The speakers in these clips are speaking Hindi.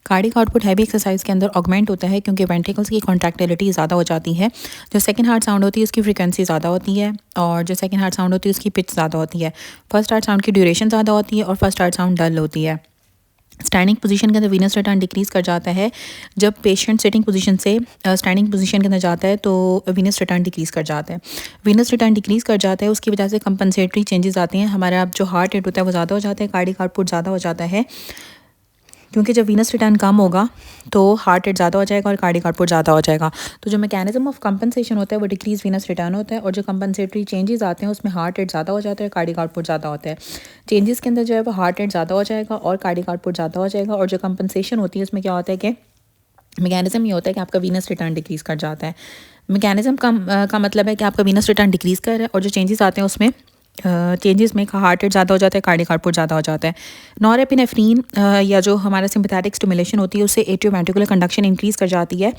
कार्डिक आउटपुट हैवी एक्सरसाइज के अंदर ऑगमेंट होता है क्योंकि वेंट्रिकल्स की कॉन्ट्रैक्टिलिटी ज़्यादा हो जाती है। जो सेकंड हार्ट साउंड होती है उसकी फ्रीक्वेंसी ज़्यादा होती है और जो सेकंड हार्ट साउंड होती है उसकी पिच ज़्यादा होती है। फर्स्ट हार्ट साउंड की ड्यूरेशन ज़्यादा होती है और फर्स्ट हार्ट साउंड डल होती है। स्टैंडिंग पोजीशन के अंदर वीनस रिटर्न डिक्रीज़ कर जाता है। जब पेशेंट सिटिंग पोजीशन से स्टैंडिंग पोजीशन के अंदर जाता है तो वीनस रिटर्न डिक्रीज़ कर जाता है। वीनस रिटर्न डिक्रीज़ कर जाता है, उसकी वजह से कंपनसेटरी चेंजेस आते हैं। हमारा जो हार्ट रेट होता है वो ज़्यादा हो जाता है, कार्डिक आउटपुट ज़्यादा हो जाता है क्योंकि जब वीनस रिटर्न कम होगा तो हार्ट रेट ज़्यादा हो जाएगा और कार्डिक आउटपुट ज़्यादा हो जाएगा। तो जो मैकेनिज्म ऑफ कंपनसेशन होता है वो डिक्रीज वीनस रिटर्न होता है और जो कंपनसेटरी चेंजेस आते हैं उसमें हार्ट रेट ज़्यादा हो जाता है, कार्डिक आउटपुट ज़्यादा होता है। चेंजेस के अंदर जो है वो हार्ट रेट ज़्यादा हो जाएगा और कार्डिक आउटपुट ज़्यादा हो जाएगा। और जो कंपनसेशन होती है उसमें क्या होता है कि मैकेनिज्म ये होता है कि आपका वीनस रिटर्न डिक्रीज़ कर जाता है। मैकेनिज्म का मतलब है कि आपका वीनस रिटर्न डिक्रीज़ कर रहा है और जो चेंजेस आते हैं उसमें चेंजेस में हार्ट रेट ज़्यादा हो जाता है, कार्डिक आउटपुट ज़्यादा हो जाता है। नॉरएपिनेफ्रीन या जो हमारा सिम्पैथेटिक स्टिमुलेशन होती है उससे एट्रियोवेंट्रिकुलर कंडक्शन इंक्रीज़ कर जाती है।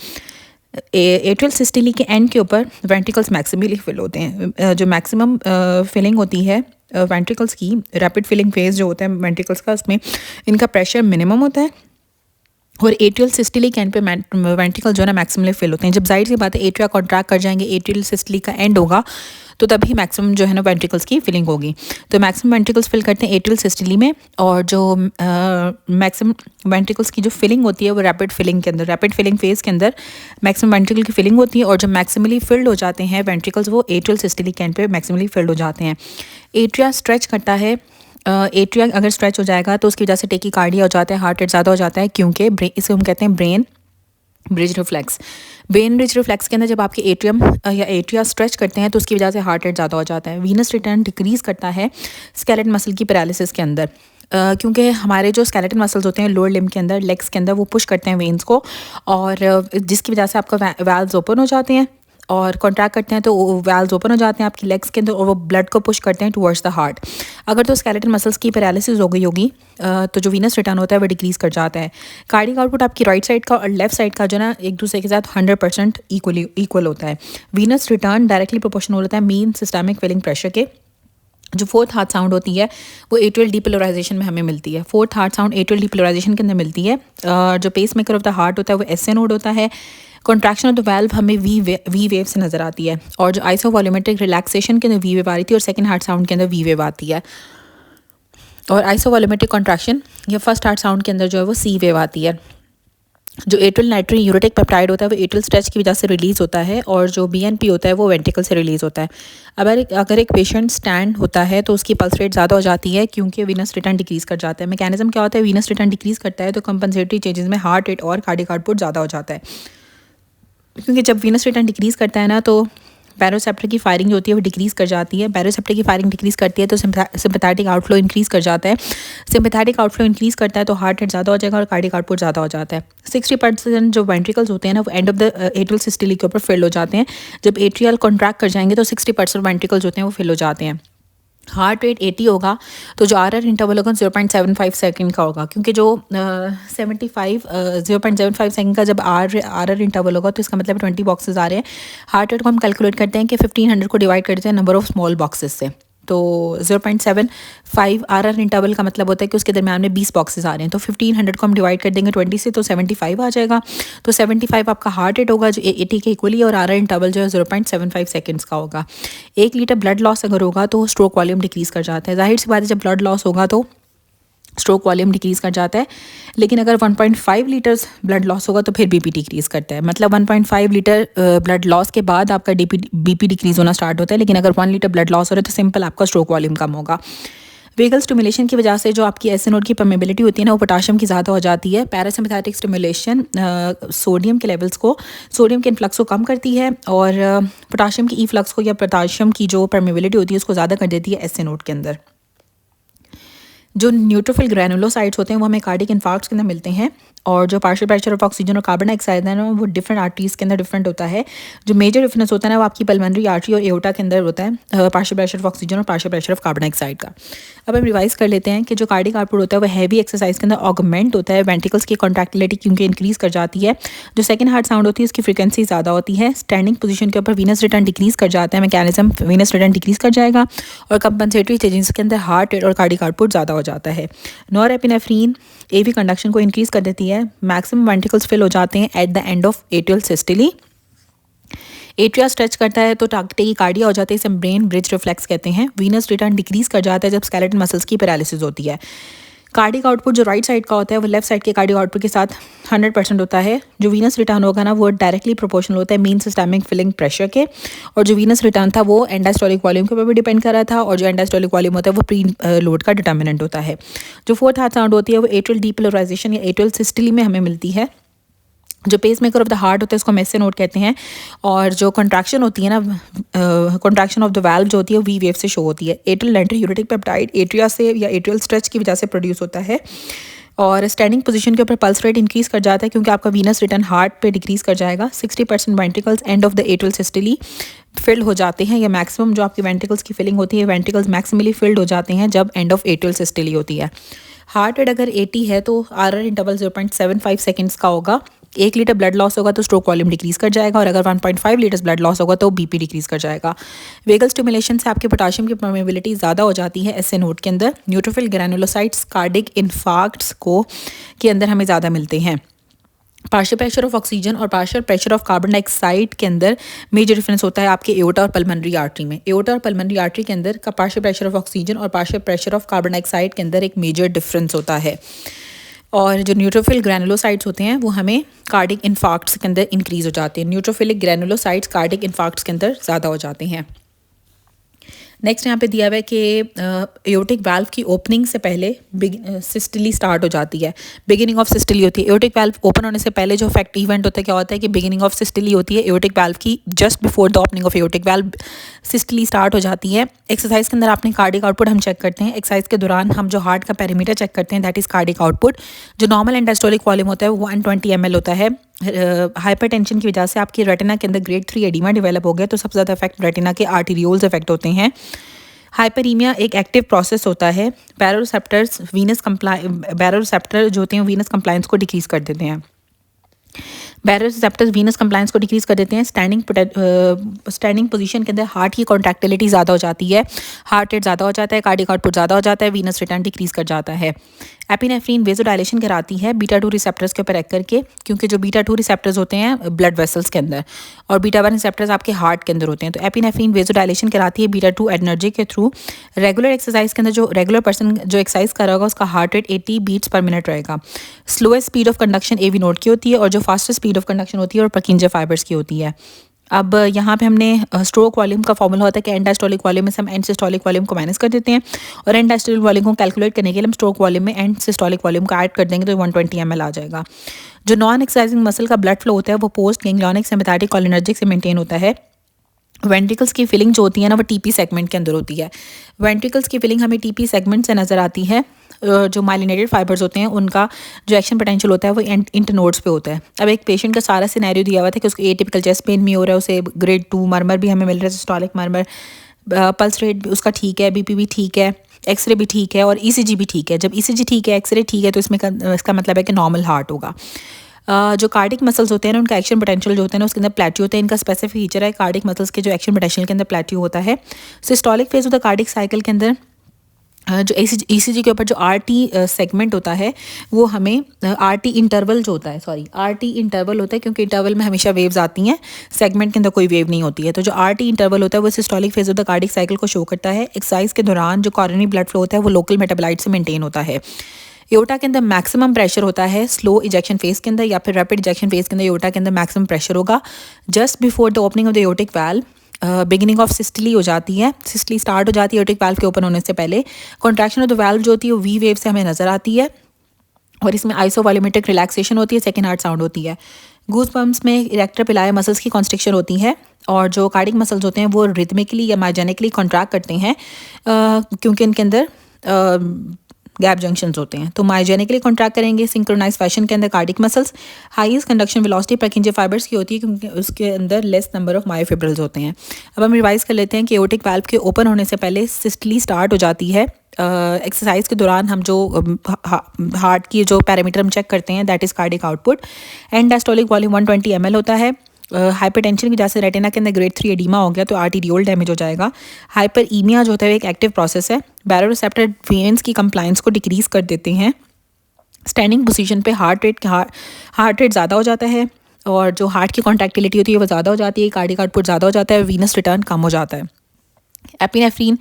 एट्रियल सिस्टली के एंड के ऊपर वेंट्रिकल्स मैक्सिमली फिल होते हैं। जो मैक्सिमम फिलिंग होती है वेंट्रिकल्स की, रैपिड फिलिंग फेज जो होता है वेंट्रिकल्स का, उसमें इनका प्रेशर मिनिमम होता है और एट्रियल सिस्टली के एंड पे वेंट्रिकल जो है ना मैक्सिमली फिल होते हैं। जब जाहिर सी बात है एट्रिया कॉन्ट्रैक्ट कर जाएंगे, एट्रियल सिस्टली का एंड होगा तो तभी मैक्सिमम जो है ना वेंट्रिकल्स की फिलिंग होगी। तो मैक्सिमम वेंट्रिकल्स फिल करते हैं एट्रियल सिस्टली में और जो मैक्सिमम वेंट्रिकल्स की जो फिलिंग होती है वो रैपिड फिलिंग के अंदर, रैपिड फिलिंग फेज के अंदर मैक्सिमम वेंट्रिकल की फिलिंग होती है और जो मैक्सिमली फिल्ड हो जाते हैं वेंट्रिकल्स वो एट्रियल सिस्टली के एंड पे मैक्सिमली फिल्ड हो जाते हैं। एट्रिया स्ट्रेच करता है, एट्रिया अगर स्ट्रेच हो जाएगा तो उसकी वजह से टेकीकार्डिया हो जाता है, हार्ट रेट ज़्यादा हो जाता है क्योंकि इसे हम कहते हैं brain bridge reflex. Brain bridge reflex के अंदर जब आपके एट्रियम या एट्रिया स्ट्रेच करते हैं तो उसकी वजह से हार्ट रेट ज़्यादा हो जाता है। वीनस रिटर्न डिक्रीज़ करता है स्केलेटन मसल की पैरालिसिस के अंदर क्योंकि हमारे जो स्केलेटन मसल्स होते हैं लोअर लिम्ब के अंदर, लेग्स के अंदर, वो पुश करते हैं वेन्स को और जिसकी वजह से आपका वाल्व्स ओपन हो जाते हैं और कॉन्ट्रैक्ट करते हैं तो वाल्व्स ओपन हो जाते हैं आपकी लेग्स के अंदर और वो ब्लड को पुश करते हैं टुवर्ड्स द हार्ट। अगर तो स्केलेटन मसल्स की पैरालिसिस हो गई होगी तो जो वीनस रिटर्न होता है वो डिक्रीज़ कर जाता है। कार्डिक आउटपुट आपकी राइट साइड का और लेफ्ट साइड का जो ना एक दूसरे के साथ 100% इक्वल होता है। वीनस रिटर्न डायरेक्टली प्रोपोर्शनल होता है मीन सिस्टमिक फिलिंग प्रेशर के। जो फोर्थ हार्ट साउंड होती है वो एट्रियल डीपोलराइजेशन में हमें मिलती है। Fourth heart sound atrial depolarisation के अंदर मिलती है। जो pace maker of the heart होता है वो एसए नोड होता है। कॉन्ट्रैक्शन ऑफ द वाल्व हमें वी वेव से नज़र आती है और जो आइसोवॉल्यूमेट्रिक रिलैक्सेशन के अंदर वी वेव आ रही थी और सेकंड हार्ट साउंड के अंदर वी वेव आती है। और आइसोवॉल्यूमेट्रिक कॉन्ट्रैक्शन या फर्स्ट हार्ट साउंड के अंदर जो है वो सी वेव आती है। जो एट्रियल नाइट्रिक यूरेटिक पेप्टाइड होता है वो एट्रियल स्ट्रेच की वजह से रिलीज़ होता है और जो बीएनपी होता है वो वेंट्रिकल से रिलीज़ होता है। अगर एक पेशेंट स्टैंड होता है तो उसकी पल्स रेट ज़्यादा हो जाती है क्योंकि वीनस रिटर्न डिक्रीज़ कर जाता है। मैकेनिज्म क्या होता है, वीनस रिटर्न डिक्रीज़ करता है तो कंपनसेटरी चेंजेस में हार्ट रेट और कार्डिक आउटपुट ज़्यादा हो जाता है क्योंकि जब वीनस रिटर्न डिक्रीज़ करता है ना तो बैरोसेप्टर की फायरिंग जो होती है वो डिक्रीज़ कर जाती है। बैरोसेप्टर की फायरिंग डिक्रीज़ करती है तो सिम्पैथेटिक आउटफ्लो इंक्रीज़ कर जाता है। सिम्पैथेटिक आउटफ्लो इंक्रीज़ करता है तो हार्ट रेट ज़्यादा हो जाएगा और कार्डिक आउटपुट ज़्यादा हो जाता है। 60% जो वेंट्रिकल्स होते हैं ना वो and of the atrial systole के ऊपर फिल हो जाते हैं। जब एट्रियल कॉन्ट्रैक्ट कर जाएंगे तो 60% वेंट्रिकल्स होते हैं वो फिल हो जाते हैं। हार्ट रेट 80 होगा तो जो आर इंटरवल होगा 0.75 सेकंड का होगा क्योंकि जो 0.75 सेकंड का जब आर इंटरवल होगा तो इसका मतलब 20 बॉक्सेस आ रहे हैं। हार्ट रेट को हम कैलकुलेट करते हैं कि 1500 को डिवाइड करते हैं नंबर ऑफ स्मॉल बॉक्सेस से। तो 0.75 आर इंटरवल का मतलब होता है कि उसके दरम्यान में 20 बॉक्सेस आ रहे हैं तो 1500 को हम डिवाइड कर देंगे 20 से तो 75 आ जाएगा। तो 75 आपका हार्ट रेट होगा जो 80 के इक्वली और आर इंटरवल जो है 0.75 सेकंड्स का होगा। 1 लीटर ब्लड लॉस अगर होगा तो स्ट्रोक वॉल्यूम डिक्रीज़ कर जाता है। जाहिर सी बात है जब ब्लड लॉस होगा तो स्ट्रोक वॉल्यूम डिक्रीज़ कर जाता है, लेकिन अगर 1.5 लीटर्स ब्लड लॉस होगा तो फिर बीपी डिक्रीज़ करता है। मतलब 1.5 लीटर ब्लड लॉस के बाद आपका बीपी डिक्रीज़ होना स्टार्ट होता है, लेकिन अगर 1 लीटर ब्लड लॉस हो रहा है तो सिंपल आपका स्ट्रोक वॉल्यूम कम होगा। वेगल स्टिमुलेशन की वजह से जो आपकी एसए नोड की परमेबिलिटी होती है ना वो पोटाशियम की ज़्यादा हो जाती है। पैरासिम्पैथेटिक स्टिमुलेशन सोडियम के लेवल्स को, सोडियम के इन्फ्लक्स को कम करती है और पोटाशियम की ईफ्लक्स को या पोटाशियम की जो परमेबिलिटी होती है उसको ज़्यादा कर देती है एसए नोड के अंदर। जो न्यूट्रोफिल ग्रैनुलोसाइट्स होते हैं वो हमें कार्डिक इन्फार्क्ट्स के अंदर मिलते हैं और जो पार्शियल प्रेशर ऑफ ऑक्सीजन और कार्बन डाइऑक्साइड है ना वो डिफरेंट आर्टरीज के अंदर डिफरेंट होता है। जो मेजर डिफरेंस होता है ना वो आपकी पल्मोनरी आर्टरी और एओर्टा के अंदर होता है, पार्शियल प्रेशर ऑफ ऑक्सीजन और partial pressure of carbon dioxide का। अब हम रिवाइज कर लेते हैं कि जो कार्डिक आउटपुट होता है वो हैवी एक्सरसाइज के अंदर ऑगमेंट होता है, वेंट्रिकल्स की कॉन्ट्रैक्टिलिटी क्योंकि इंक्रीज कर जाती है। जो सेकंड हार्ट साउंड होती है उसकी फ्रीक्वेंसी ज़्यादा होती है। स्टैंडिंग पोजीशन के ऊपर वीनस रिटर्न डिक्रीज कर जाता है, मैकेनिज्म वीनस रिटर्न डिक्रीज कर जाएगा और कंपनसेटरी चेंजेस के अंदर हार्ट रेट और कार्डिक आउटपुट ज़्यादा हो जाता है। नॉरएपिनेफ्रीन एवी कंडक्शन को इंक्रीज़ कर देती है। मैक्सिमम वेंट्रिकल्स फिल हो जाते हैं at the end of atrial systole. Atria stretch करता है तो टाकिकार्डिया हो जाती है, इसे ब्रेन ब्रिज रिफ्लेक्स कहते हैं। वीनस रिटर्न डिक्रीज कर जाता है जब स्केलेटन मसल्स की पैरालिसिस होती है। कार्डिक आउटपुट जो राइट साइड का होता है वो लेफ्ट साइड के कार्डिक आउटपुट के साथ 100% होता है। जो वीनस रिटर्न होगा ना वो डायरेक्टली प्रोपोर्शनल होता है मीन सिस्टमिक फिलिंग प्रेशर के, और जो वीनस रिटर्न था वो एंडास्टोलिक वॉल्यूम के ऊपर भी डिपेंड कर रहा था, और जो एंडास्टोलिक वॉल्यूम होता है वो प्री लोड का डिटर्मिनेंट होता है। जो फोर्थ हार्ट साउंड होती है वो एट्रियल डीपोलराइजेशन या एट्रियल सिस्टोली में हमें मिलती है। जो pace maker of the heart होता है उसको मेसे नोट कहते हैं, और जो कंट्रैक्शन होती है ना, कंट्रैक्शन ऑफ द वाल्व जो होती है वी वेव से शो होती है। एट्रियल लेंट्रोयूरेटिक पेप्टाइड एट्रिया से या एट्रियल स्ट्रेच की वजह से प्रोड्यूस होता है, और स्टैंडिंग पोजीशन के ऊपर पल्स रेट इंक्रीज कर जाता है क्योंकि आपका वीनस रिटर्न हार्ट पे डिक्रीज कर जाएगा। 60% ventricles end of the atrial systole filled हो जाते हैं, या मैक्सिमम जो आपकी वेंट्रिकल्स की फिलिंग होती है वेंट्रिकल्स मैक्सिमली फिल्ड हो जाते हैं जब एंड ऑफ एट्रियल सिस्टोली होती है। हार्ट रेट अगर 80 है तो RR इंटरवल 0.75 सेकेंड्स का होगा। 1 लीटर ब्लड लॉस होगा तो स्ट्रोक वॉल्यूम डिक्रीज कर जाएगा, और अगर 1.5 लीटर्स ब्लड लॉस होगा तो BP डिक्रीज कर जाएगा। वेगल स्टिमुलेशन से आपके पोटाशियम की परमेबिलिटी ज़्यादा हो जाती है। ऐसे नोट के अंदर न्यूट्रोफिल ग्रैनुलोसाइट्स कार्डिक इन्फार्क्ट्स को के अंदर हमें ज़्यादा मिलते हैं। पार्शियल प्रेशर ऑफ ऑक्सीजन और partial pressure of carbon dioxide के अंदर मेजर डिफरेंस होता है आपके एओर्टा और पल्मोनरी आर्टरी में। एओर्टा और पल्मोनरी आर्टरी के अंदर का पार्शियल प्रेशर ऑफ ऑक्सीजन और partial pressure of carbon dioxide के अंदर एक मेजर डिफरेंस होता है। और जो न्यूट्रोफिल ग्रैनुलोसाइट्स होते हैं वो हमें कार्डिक इन्फार्क्ट्स के अंदर इंक्रीज हो जाते हैं। न्यूट्रोफिलिक ग्रैनुलोसाइट्स कार्डिक इन्फार्क्ट्स के अंदर ज़्यादा हो जाते हैं। नेक्स्ट यहाँ पे दिया हुआ है कि एओर्टिक वाल्व की ओपनिंग से पहले सिस्टली स्टार्ट हो जाती है, बिगिनिंग ऑफ सिस्टली होती है। एओर्टिक वाल्व ओपन होने से पहले जो फैक्ट इवेंट होता है क्या होता है कि बिगिनिंग ऑफ सिस्टली होती है एओर्टिक वाल्व की। Just before the opening of aortic valve systole start हो जाती है। एक्सरसाइज के अंदर आपने कार्डिक आउटपुट हम चेक करते हैं। एक्सरसाइज के दौरान हम जो हार्ट का पेरीमीटर चेक करते हैं दैट इज़ कार्डिक आउटपुट। जो नॉर्मल एंडास्टोलिक वॉल्यूम होता है वो 120 ml होता है। हाइपरटेंशन की वजह से आपकी रेटिना के अंदर ग्रेड 3 एडिमा डेवलप हो गया तो सबसे ज़्यादा इफेक्ट रेटिना के आर्टीरियोल्स इफेक्ट होते हैं। हाइपरीमिया एक एक्टिव प्रोसेस होता है। बैरोरिसेप्टर्स बैरोरिसेप्टर जो होते हैं वीनस कंप्लायंस को डिक्रीज कर देते हैं। बैरोरिसेप्टर्स वीनस कंप्लायंस को डिक्रीज कर देते हैं। स्टैंडिंग पोजीशन के अंदर हार्ट की कॉन्ट्रैक्टिलिटी ज़्यादा हो जाती है, हार्ट रेट ज़्यादा हो जाता है, कार्डिक आउटपुट ज़्यादा हो जाता है, वीनस रिटर्न डिक्रीज कर जाता है। एपिनेफ्रीन वेजोडाइलेशन कराती है बीटा-2 रिसेप्टर्स के ऊपर एक्ट करके, क्योंकि जो बीटा-2 रिसेप्टर्स होते हैं ब्लड वेसल्स के अंदर और बीटा-1 रिसेप्टर्स आपके हार्ट के अंदर होते हैं। तो एपिनेफ्रीन वेजोडाइलेशन कराती है बीटा-2 एनर्जी के थ्रू। रेगुलर एक्सरसाइज के अंदर जो रेगुलर पर्सन जो एक्सरसाइज कर रहा होगा उसका heart rate 80 beats per minute रहेगा। Slowest speed of conduction AV node की होती है, और जो फास्टेस्ट स्पीड ऑफ कंडक्शन होती है और परकिंजे फाइबर्स की होती है। अब यहाँ पे हमने स्ट्रोक वॉल्यूम का फॉर्मूला होता है कि एंड डायस्टोलिक वॉल्यूम में से हम एंड सिस्टोलिक वॉल्यूम को माइनस कर देते हैं, और एंड डायस्टोलिक वॉल्यूम को कैलकुलेट करने के लिए हम स्ट्रोक वॉल्यूम में एंड सिस्टोलिक वॉल्यूम को ऐड कर देंगे तो 120 ml आ जाएगा। जो नॉन एक्सरसाइजिंग मसल का ब्लड फ्लो होता है वो पोस्ट गैंग्लियोनिक सिम्पैथेटिक कोलिनर्जिक से मेंटेन होता है। वेंट्रिकल्स की फिलिंग जो होती है ना वो TP सेगमेंट के अंदर होती है। वेंट्रिकल्स की फिलिंग हमें TP सेगमेंट से नज़र आती है। जो माइलिनेटेड फाइबर्स होते हैं उनका जो एक्शन पोटेंशियल होता है वो इंटरनोड्स पे होता है। अब एक पेशेंट का सारा सिनेरियो दिया हुआ था कि उसको एटिपिकल चेस्ट पेन भी हो रहा है, उसे ग्रेड 2 मर्मर भी हमें मिल रहा है, सिस्टोलिक मर्मर, पल्स रेट भी उसका ठीक है, BP भी ठीक है, एक्सरे भी ठीक है और ECG भी ठीक है। जब ECG ठीक है, एक्सरे ठीक है तो इसका मतलब है कि नॉर्मल हार्ट होगा। जो कार्डिक मसल्स होते हैं ना उनका एक्शन पोटेंशियल जो होता है ना उसके अंदर प्लेट्यू होता है। इनका स्पेसिफिक फीचर है कार्डिक मसल्स के जो एक्शन पोटेंशियल के अंदर प्लेट्यू होता है। Systolic phase of the cardiac cycle के अंदर जो ECG के ऊपर जो RT सेगमेंट होता है वो हमें RT इंटरवल जो होता है RT इंटरवल होता है, क्योंकि इंटरवल में हमेशा वेव्स आती हैं, सेगमेंट के अंदर कोई वेव नहीं होती है। तो जो RT इंटरवल होता है वो systolic phase of the cardiac cycle को शो करता है। एक्सरसाइज के दौरान जो कॉरोनरी ब्लड फ्लो होता है वो लोकल मेटाबोलाइट से मेंटेन होता है। एओर्टा के अंदर मैक्सिमम प्रेशर होता है स्लो इजेक्शन फेज के अंदर या फिर रैपिड इजेक्शन फेज के अंदर एओर्टा के अंदर मैक्सिमम प्रेशर होगा। Just before the opening of the aortic valve beginning of systole हो जाती है, सिस्टली स्टार्ट हो जाती है एओर्टिक वाल्व के ओपन होने से पहले। कॉन्ट्रैक्शन ऑफ द वाल्व जो होती है वो V वेव से हमें नजर आती है, और इसमें आइसोवॉल्यूमेट्रिक रिलैक्सेशन होती है, सेकेंड हार्ट साउंड होती है। गूज बम्प्स में इरेक्टर पिलाया मसल्स की कॉन्स्ट्रिक्शन होती है, और जो कार्डिक मसल्स होते हैं वो रिथमिकली या माइजेनिकली कॉन्ट्रैक्ट करते हैं क्योंकि इनके अंदर गैप जंक्शंस होते हैं। तो माइजेनिकली कॉन्ट्रैक्ट करेंगे सिंक्रोनाइज फैशन के अंदर cardiac muscles. Highest conduction velocity परकिंजे fibres की होती है क्योंकि उसके अंदर लेस नंबर ऑफ मायोफिब्रिल्स होते हैं। अब हम रिवाइज कर लेते हैं कि एओर्टिक वाल्व के ओपन होने से पहले सिस्टली स्टार्ट हो जाती है। एक्सरसाइज के दौरान हम जो हार्ट की जो पैरामीटर हम चेक करते हैं that is cardiac output. And diastolic volume 120 ml होता है। हाइपरटेंशन की वजह से रेटिना के अंदर ग्रेड 3 एडीमा हो गया तो आर्टीरियोल डैमेज हो जाएगा। हाइपरईमिया जो होता है एक एक्टिव प्रोसेस है। बैरोरिसेप्टर वेन्स की कंप्लाइंस को डिक्रीज कर देते हैं। स्टैंडिंग पोजीशन पे हार्ट रेट ज़्यादा हो जाता है और जो हार्ट की कॉन्ट्रैक्टिलिटी होती है वो ज़्यादा हो जाती है, कार्डियक आउटपुट ज़्यादा हो जाता है, वीनस रिटर्न कम हो जाता है। एपिनेफ्रीन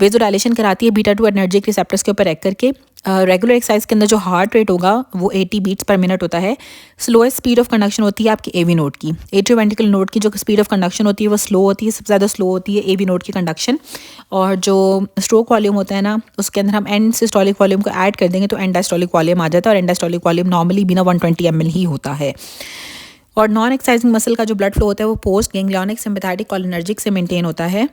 वेजोडाइलेशन कराती है बीटा 2 एनर्जिक रिसेप्टर्स के ऊपर एक्ट करके। रेगुलर एक्सरसाइज के अंदर जो हार्ट रेट होगा वो 80 बीट्स पर मिनट होता है। स्लोएस्ट स्पीड ऑफ कंडक्शन होती है आपकी एवी नोड की। एट्रियोवेंट्रिकल नोड की जो स्पीड ऑफ कंडक्शन होती है वो स्लो होती है, सबसे ज़्यादा स्लो होती है एवी नोड की कंडक्शन। और जो स्ट्रोक वॉल्यूम होता है ना उसके अंदर हम एंड सिस्टोलिक वॉल्यूम को ऐड कर देंगे तो एंड डायस्टोलिक वॉल्यूम आ जाता है और एंड डायस्टोलिक वॉल्यूम नॉर्मली बिना 120 ml ही होता है। और नॉन एक्सरसाइजिंग मसल का जो ब्लड फ्लो होता है वो पोस्ट गैंग्लियोनिक सिम्पैथेटिक कोलिनर्जिक से मेंटेन होता है।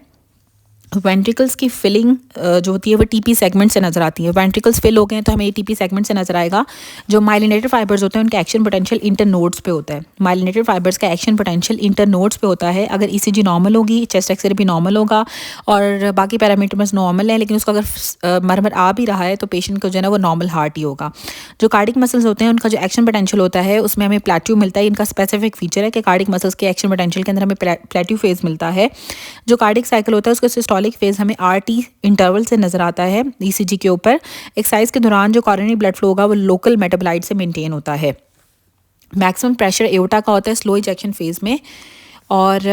वेंट्रिकल्स की फिलिंग जो होती है वो टीपी सेगमेंट से नजर आती है। वेंट्रिकल्स फिल हो गए हैं तो हमें ये टीपी सेगमेंट से नजर आएगा। जो माइलिनेटेड फाइबर्स होते हैं उनका एक्शन पोटेंशियल इंटर नोड्स पे होता है। माइलिनेटेड फाइबर्स का एक्शन पोटेंशियल इंटर नोड्स पे होता है। अगर ईसीजी नॉर्मल होगी, चेस्ट एक्सरे भी नॉर्मल होगा और बाकी पैरामीटर्स नॉर्मल है, लेकिन उसका अगर मरमर आ भी रहा है तो पेशेंट को जो है ना वो नॉर्मल हार्ट ही होगा। जो कार्डिक मसल्स होते हैं उनका जो एक्शन पोटेंशियल होता है उसमें हमें प्लेट्यू मिलता है। इनका स्पेसिफिक फीचर है कि कार्डिक मसल्स के एक्शन पोटेंशियल के अंदर हमें प्लेट्यू फेज मिलता है। जो कार्डिक साइकिल होता है उसका सिस्टोलिक फेज हमें आरटी इंटरवल से नजर आता है ईसीजी के ऊपर। एक्सरसाइज के दौरान जो कोरोनरी ब्लड फ्लो होगा वो लोकल मेटाबोलाइट से मेंटेन होता है। मैक्सिमम प्रेशर एओर्टा का होता है स्लो इजेक्शन फेज में। और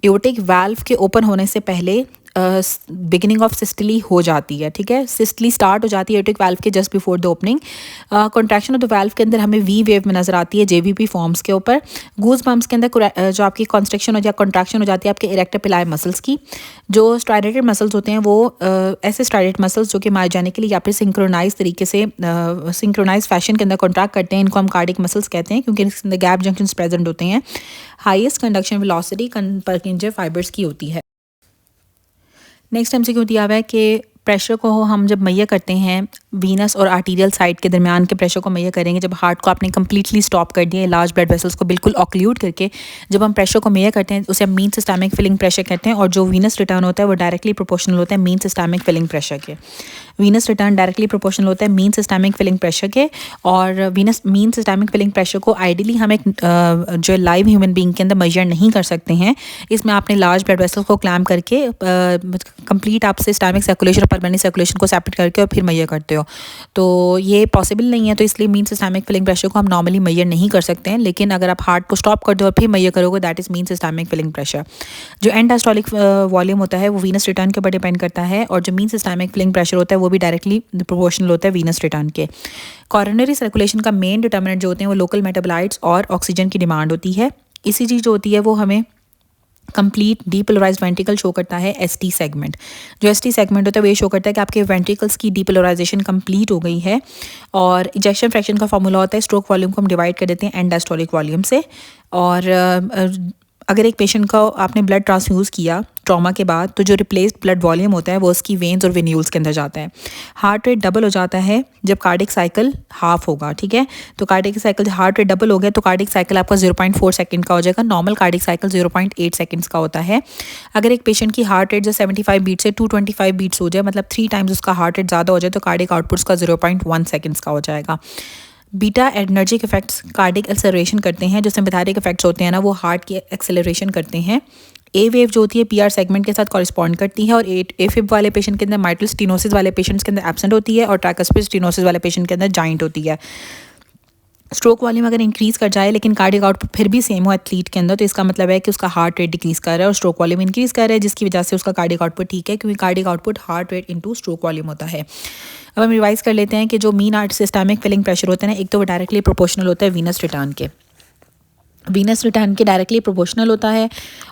एओर्टिक वाल्व के ओपन होने से पहले बिगिनिंग ऑफ सिस्टली हो जाती है। ठीक है, सिस्टली स्टार्ट हो जाती है एओर्टिक वाल्व के just before the opening. Contraction of the valve के अंदर हमें वी वेव में नजर आती है जेवीपी फॉर्म्स के ऊपर। गूज बम्प्स के अंदर जो आपकी कॉन्स्ट्रक्शन हो जाए कॉन्ट्रैक्शन हो जाती है आपके इरेक्टर पिलाई मसल्स की। जो स्ट्राइडेटेड मसल्स होते हैं वो ऐसे स्ट्राइडेटेड मसल्स जो कि मायोजेनिकली या फिर सिंक्रोनाइज तरीके से सिंक्रोनाइज फैशन के अंदर कॉन्ट्रैक्ट करते हैं, इनको हम कार्डिक मसल्स कहते हैं क्योंकि इसके अंदर गैप जंक्शंस प्रेजेंट होते हैं। हाईएस्ट कंडक्शन वेलोसिटी परकिंजर फाइबर्स की होती है। नेक्स्ट MCQ दिया हुआ है कि प्रेशर को हम जब मैयर करते हैं वीनस और आर्टीरियल साइड के दरमियान के प्रेशर को मैयर करेंगे जब हार्ट को आपने कम्प्लीटली स्टॉप कर दिया, लार्ज ब्लड वेसल्स को बिल्कुल ऑक्लूड करके जब हम प्रेशर को मैयर करते हैं उसे हम मीन सिस्टमिक फिलिंग प्रेशर कहते हैं। और जो वीनस रिटर्न होता है वो डायरेक्टली प्रोपोर्शनल होता है मीन सिस्टमिक फिलिंग प्रेशर के। वीनस रिटर्न डायरेक्टली प्रोपोर्शनल होता है मीन सिस्टमिक फिलिंग प्रेशर के। और venous mean systemic filling pressure को आइडियली हम एक जो लाइव ह्यूमन बींग के अंदर मेजर नहीं कर सकते हैं। इसमें आपने लार्ज ब्लड वेसल्स को क्लैम्प करके कंप्लीट आप सिस्टमिक सर्कुलेशन और परमानेंट सर्कुलेशन को सेपरेट करके और फिर मैयर करते हो, तो ये पॉसिबल नहीं है। तो इसलिए मीन सिस्टमिक फिलिंग प्रेशर को हम नॉर्मली मैयर नहीं कर सकते हैं। लेकिन अगर आप हार्ट को स्टॉप कर दो और फिर मैयर करोगे that is mean systemic filling pressure. जो एंड डायस्टोलिक वॉल्यूम होता है वो वीनस रिटर्न के ऊपर डिपेंड करता है और जो मीन सिस्टमिक फिलिंग प्रेशर होता है वो भी डायरेक्टली प्रोपोर्शनल होता है वीनस रिटर्न के। कोरोनरी सर्कुलेशन का मेन डिटर्मिनेंट जो होते हैं वो लोकल मेटाबोलाइट्स और ऑक्सीजन की डिमांड होती है। इसी चीज़ जो होती है वो हमें कंप्लीट डीपोलराइज्ड वेंट्रिकल शो करता है एसटी सेगमेंट। जो एसटी सेगमेंट होता है वो ये शो करता है कि आपके वेंट्रिकल्स की डीपोलराइजेशन कंप्लीट हो गई है। और इजेक्शन फ्रैक्शन का फॉर्मूला होता है स्ट्रोक वॉल्यूम को हम डिवाइड कर देते हैं एंड डायस्टोलिक वॉल्यूम से। और अगर एक पेशेंट को आपने ब्लड ट्रांसफ्यूज़ किया ट्रॉमा के बाद तो जो रिप्लेस्ड ब्लड वॉल्यूम होता है वो उसकी वेन्स और वेन्यूल्स के अंदर जाता है। हार्ट रेट डबल हो जाता है जब कार्डिक साइकिल हाफ होगा। ठीक है, तो cardiac cycle heart rate double हो गया तो कार्डिक साइकिल आपका 0.4 सेकंड का हो जाएगा। नॉर्मल कार्डिक साइकिल 0.8 सेकंड्स का होता है। अगर एक पेशेंट की हार्ट रेट जो 75 बीट से 225 बीट्स हो जाए मतलब 3 टाइम्स उसका हार्ट रेट ज़्यादा हो जाए तो कार्डिक आउटपुट्स का 0.1 सेकंड्स का हो जाएगा। बीटा एडर्जिक इफेक्ट्स कार्डिक एक्सेलरेशन करते हैं। जो सिम्पैथेटिक इफेक्ट्स होते हैं ना वो हार्ट की एक्सेलरेशन करते हैं। ए वेव जो होती है पीआर सेगमेंट के साथ कॉरिस्पॉन्ड करती है और ए फिब वाले पेशेंट के अंदर माइट्रल स्टेनोसिस वाले पेशेंट्स के अंदर एब्सेंट होती है और ट्राइकस्पिड स्टेनोसिस वाले पेशेंट के अंदर जॉइंट होती है। स्ट्रोक वॉल्यूम अगर इंक्रीज कर जाए लेकिन कार्डिक आउटपुट फिर भी सेम हो एथलीट के अंदर तो इसका मतलब है कि उसका हार्ट रेट डिक्रीज कर रहा है और स्ट्रोक वॉल्यूम इंक्रीज कर रहा है जिसकी वजह से उसका कार्डिक आउटपुट ठीक है क्योंकि cardiac output heart rate into stroke volume होता है। अब हम रिवाइज कर लेते हैं कि जो mean heart systemic filling pressure होता है ना एक तो वो डायरेक्टली प्रोपोर्शनल होता है वीनस रिटर्न के। वीनस रिटर्न के डायरेक्टली प्रोपोर्शनल होता है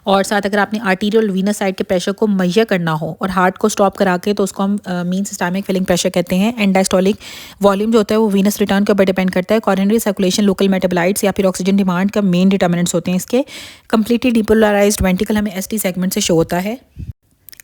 और साथ अगर आपने आर्टीरियल वीनस साइड के प्रेशर को मैयर करना हो और हार्ट को स्टॉप करा के तो उसको हम मीन सिस्टमिक फिलिंग प्रेशर कहते हैं। एंड डायस्टोलिक वॉल्यूम जो होता है वो वीनस रिटर्न के ऊपर डिपेंड करता है। कोरोनरी सर्कुलेशन लोकल मेटाबोलाइट्स या फिर ऑक्सीजन डिमांड का मेन डिटर्मिनेंट्स होते हैं इसके। कंप्लीटली डिपोलराइज्ड वेंट्रिकल हमें एसटी सेगमेंट से शो होता है।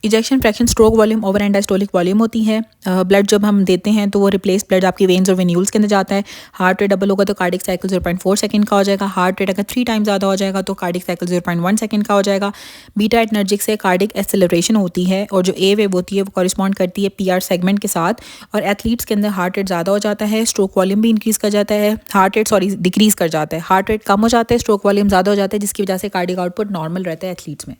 Ejection fraction stroke volume over and diastolic volume होती है। ब्लड जब हम देते हैं तो वो रिप्लेस ब्लड आपकी वेन्स और वेन्यूल्स के अंदर जाता है। हार्ट रेट डबल होगा तो कार्डिक साइकिल 0.4 सेकंड का हो जाएगा। हार्ट रेट अगर 3 टाइम ज़्यादा हो जाएगा तो कार्डिक साइकिल 0.1 सेकंड का हो जाएगा। बीटा एटनर्जिक से कार्डिक एक्सेलरेशन होती है और जो ए वेव होती है वो कॉरिस्पॉन्ड करती है पीआर सेगमेंट के साथ। और एथलीट्स के अंदर हार्ट रेट ज़्यादा हो जाता है, स्ट्रोक वॉल्यूम भी इंक्रीज़ कर जाता है, डिक्रीज़ कर जाता है। हार्ट रेट कम हो जाता है, स्ट्रोक वॉल्यूम ज़्यादा हो जाता है, जिसकी वजह से कार्डिक आउटपुट नॉर्मल रहता है एथलीट्स में।